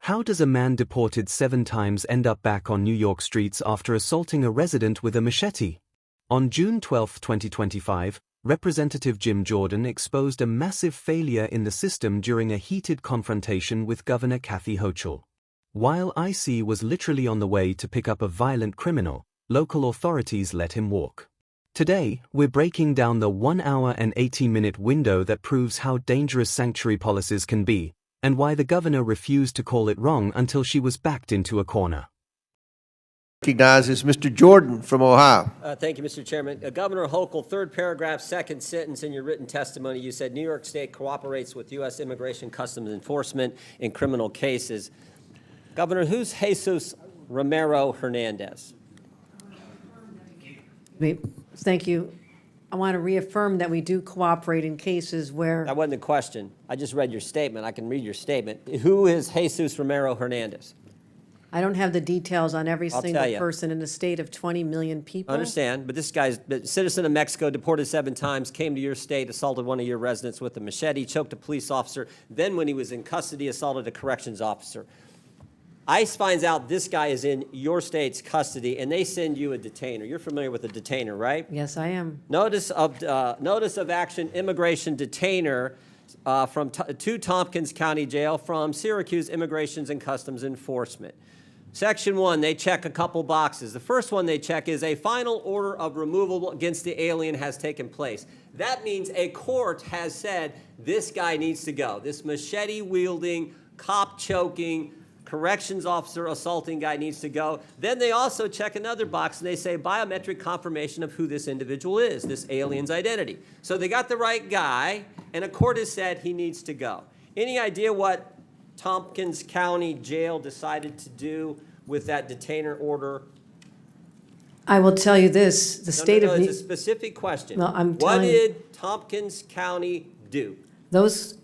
How does a man deported 7 times end up back on New York streets after assaulting a resident with a machete? On June 12, 2025, Representative Jim Jordan exposed a massive failure in the system during a heated confrontation with Governor Kathy Hochul. While IC was literally on the way to pick up a violent criminal, local authorities let him walk. Today, we're breaking down the 1 hour and 18-minute window that proves how dangerous sanctuary policies can be, and why the governor refused to call it wrong until she was backed into a corner. Recognizes Mr. Jordan from Ohio. Thank you, Mr. Chairman. Governor Hochul, third paragraph, second sentence in your written testimony, you said New York State cooperates with U.S. Immigration Customs Enforcement in criminal cases. Governor, who's Jesus Romero Hernandez? Thank you. I want to reaffirm that we do cooperate in cases where... That wasn't the question. I just read your statement. I can read your statement. Who is Jesus Romero Hernandez? I don't have the details on every I'll single tell you. person in a state of 20 million people. I understand, but this guy's a citizen of Mexico, deported 7 times, came to your state, assaulted one of your residents with a machete, choked a police officer, then when he was in custody, assaulted a corrections officer. ICE finds out this guy is in your state's custody, and they send you a detainer. You're familiar with a detainer, right? Yes, I am. Notice of action, immigration detainer to Tomkins County Jail from Syracuse Immigrations and Customs Enforcement. Section 1, they check a couple boxes. The first one they check is a final order of removal against the alien has taken place. That means a court has said this guy needs to go. This machete-wielding, cop-choking, corrections officer assaulting guy needs to go. Then they also check another box and they say biometric confirmation of who this individual is, this alien's identity. So they got the right guy, and a court has said he needs to go. Any idea what Tomkins County Jail decided to do with that detainer order? I will tell you this, the state of... It's a specific question. No, I'm what telling you, did Tomkins County do? the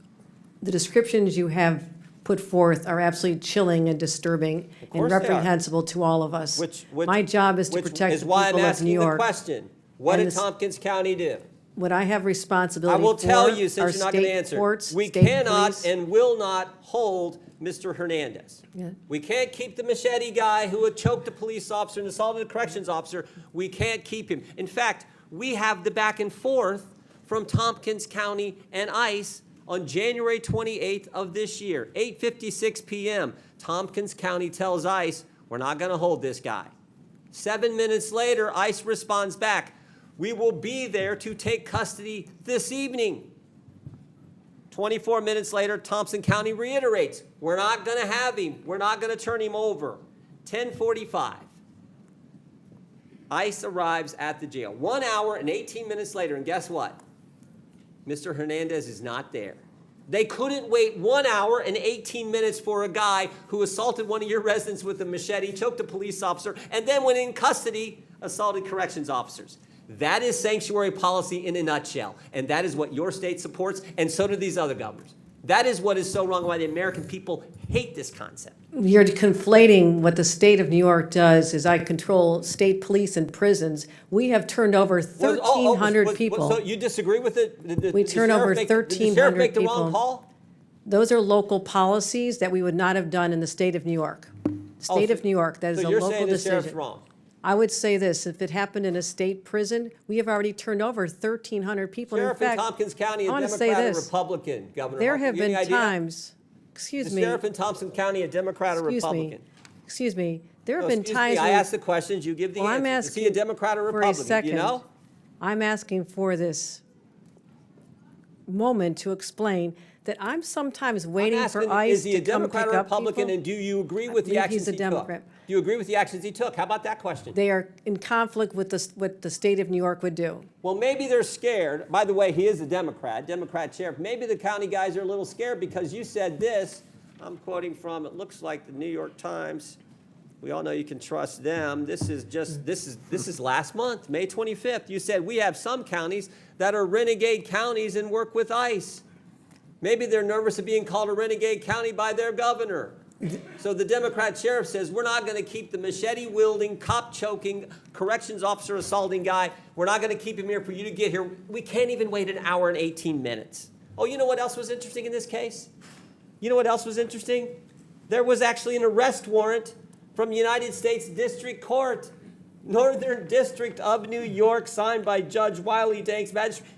descriptions you have put forth are absolutely chilling and disturbing and reprehensible to all of us. My job is to protect the people of New York. Which is why I'm asking the question. What did Tomkins County do? What I have responsibility for I will tell you, since you're not going to answer. Courts, we state cannot police. and will not hold Mr. Hernandez. Yeah. We can't keep the machete guy who had choked a police officer and assaulted a corrections officer. We can't keep him. In fact, we have the back and forth from Tomkins County and ICE on January 28th of this year, 8:56 p.m. Tomkins County tells ICE, we're not going to hold this guy. 7 minutes later, ICE responds back, we will be there to take custody this evening. 24 minutes later, Thompson County reiterates, we're not going to have him. We're not going to turn him over. 10:45. ICE arrives at the jail. 1 hour and 18 minutes later, and guess what? Mr. Hernandez is not there. They couldn't wait 1 hour and 18 minutes for a guy who assaulted one of your residents with a machete, choked a police officer, and then when in custody, assaulted corrections officers. That is sanctuary policy in a nutshell, and that is what your state supports, and so do these other governors. That is what is so wrong, why the American people hate this concept. You're conflating what the state of New York does is I control state police and prisons. We have turned over 1,300 people. So you disagree with it? We turn over 1,300 Did the sheriff make the people. wrong call? Those are local policies that we would not have done in the state of New York. State of New York, that is a local So you're saying the sheriff's decision. wrong? I would say this, if it happened in a state prison, we have already turned over 1,300 people. Sheriff in in fact, Tompkins County, a I want to say Democrat or this. Republican, Governor? There have You any been idea? times, excuse The me. sheriff in Thompson County, a Democrat or Republican? Excuse me. There have No, been excuse times me, I when- asked the questions, you give the Well, I'm answers. Is he a asking Democrat or for a Republican? Do second. you know? I'm asking for this moment to explain that I'm sometimes waiting I'm for asking, ICE is he to a come Democrat pick or up Republican, people. and do you agree with the believe actions he's a he Democrat. took? Do you agree with the actions he took? How about that question? They are in conflict with what the state of New York would do. Well, maybe they're scared. By the way, he is a Democrat sheriff. Maybe the county guys are a little scared because you said this. I'm quoting from, it looks like the New York Times. We all know you can trust them. This is last month, May 25th. You said we have some counties that are renegade counties and work with ICE. Maybe they're nervous of being called a renegade county by their governor. So the Democrat sheriff says, we're not going to keep the machete-wielding, cop-choking, corrections officer assaulting guy. We're not going to keep him here for you to get here. We can't even wait an hour and 18 minutes. Oh, you know what else was interesting in this case? You know what else was interesting? There was actually an arrest warrant from United States District Court, Northern District of New York, signed by Judge Wiley Danks, magistrate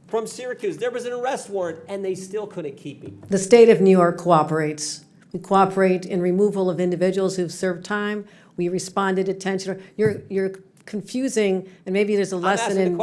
from Syracuse. There was an arrest warrant, and they still couldn't keep him. The state of New York cooperates. We cooperate in removal of individuals who've served time. We respond to detention. You're confusing, and maybe there's a lesson in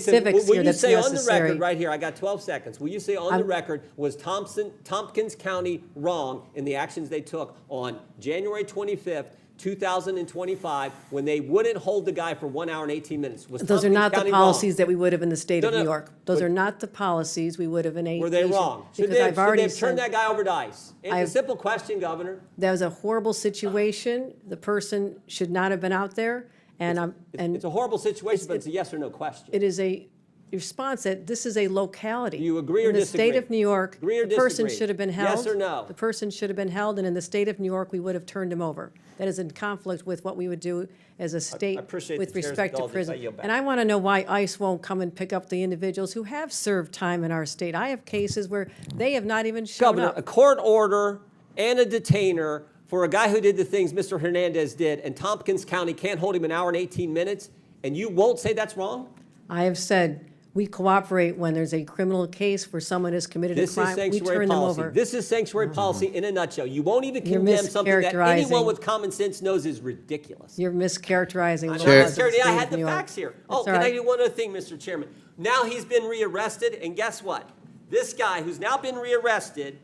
civics here that's necessary. Will you say on the record right here, I got 12 seconds, will you say on the record, was Tompkins County wrong in the actions they took on January 25th, 2025, when they wouldn't hold the guy for 1 hour and 18 minutes? Those are not the policies that we would have in the state of New York. Those are not the policies we would have in a. Were they wrong? Should they have turned that guy over to ICE? It's a simple question, Governor. That was a horrible situation. The person should not have been out there. And it's a horrible situation, but it's a yes or no question. It is a response that this is a locality. Do you agree or disagree? In the state of New York, the person should have been held. Yes or no? The person should have been held, and in the state of New York, we would have turned him over. That is in conflict with what we would do as a state with respect to prison. And I want to know why ICE won't come and pick up the individuals who have served time in our state. I have cases where they have not even shown Governor, up. A court order and a detainer for a guy who did the things Mr. Hernandez did, and Tompkins County can't hold him an hour and 18 minutes, and you won't say that's wrong? I have said we cooperate when there's a criminal case where someone has committed a crime. We turn them over. This is sanctuary policy in a nutshell. You won't even condemn something that anyone with common sense knows is ridiculous. You're mischaracterizing the laws of the state I had of the facts here. Oh, can I do one other thing, Mr. Chairman? Now he's been rearrested, and guess what? This guy who's now been rearrested,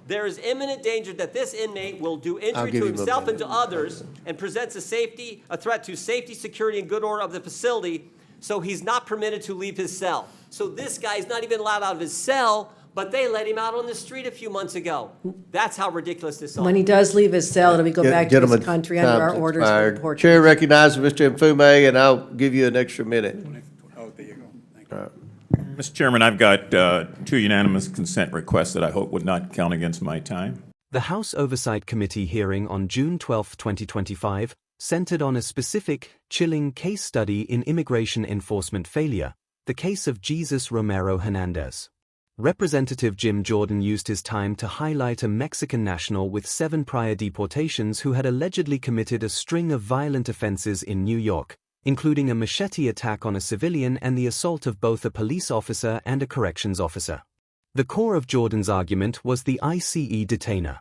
there is imminent danger that this inmate will do injury to himself and to others and presents a threat to safety, security, and good order of the facility, so he's not permitted to leave his cell. So this guy's not even allowed out of his cell, but they let him out on the street a few months ago. That's how ridiculous this is. When he does leave his cell, we go back to his country under our orders for deportation. Chair recognizes Mr. Mfume, and I'll give you an extra minute. Oh, there you go. Thank you. Mr. Chairman, I've got 2 unanimous consent requests that I hope would not count against my time. The House Oversight Committee hearing on June 12, 2025, centered on a specific, chilling case study in immigration enforcement failure, the case of Jesus Romero Hernandez. Representative Jim Jordan used his time to highlight a Mexican national with 7 prior deportations who had allegedly committed a string of violent offenses in New York, including a machete attack on a civilian and the assault of both a police officer and a corrections officer. The core of Jordan's argument was the ICE detainer.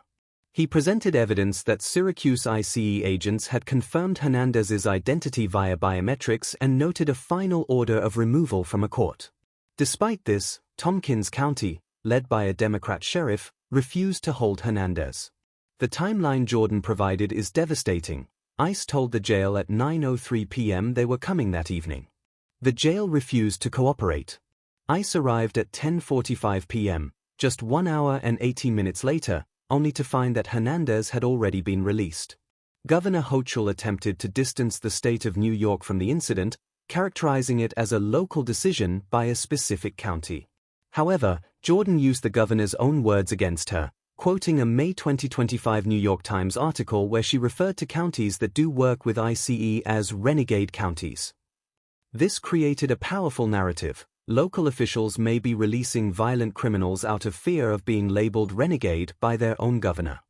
He presented evidence that Syracuse ICE agents had confirmed Hernandez's identity via biometrics and noted a final order of removal from a court. Despite this, Tomkins County, led by a Democrat sheriff, refused to hold Hernandez. The timeline Jordan provided is devastating. ICE told the jail at 9:03 p.m. they were coming that evening. The jail refused to cooperate. ICE arrived at 10:45 p.m., just 1 hour and 18 minutes later, only to find that Hernandez had already been released. Governor Hochul attempted to distance the state of New York from the incident, characterizing it as a local decision by a specific county. However, Jordan used the governor's own words against her, quoting a May 2025 New York Times article where she referred to counties that do work with ICE as renegade counties. This created a powerful narrative. Local officials may be releasing violent criminals out of fear of being labeled renegade by their own governor.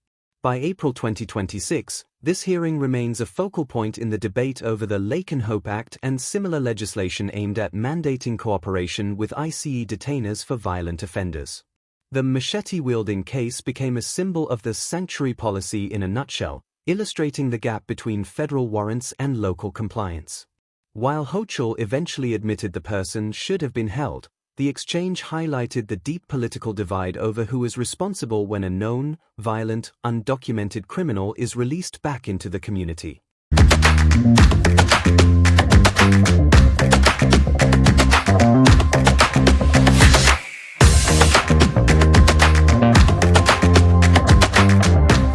By April 2026, this hearing remains a focal point in the debate over the Lake and Hope Act and similar legislation aimed at mandating cooperation with ICE detainers for violent offenders. The machete-wielding case became a symbol of the sanctuary policy in a nutshell, illustrating the gap between federal warrants and local compliance. While Hochul eventually admitted the person should have been held, the exchange highlighted the deep political divide over who is responsible when a known, violent, undocumented criminal is released back into the community.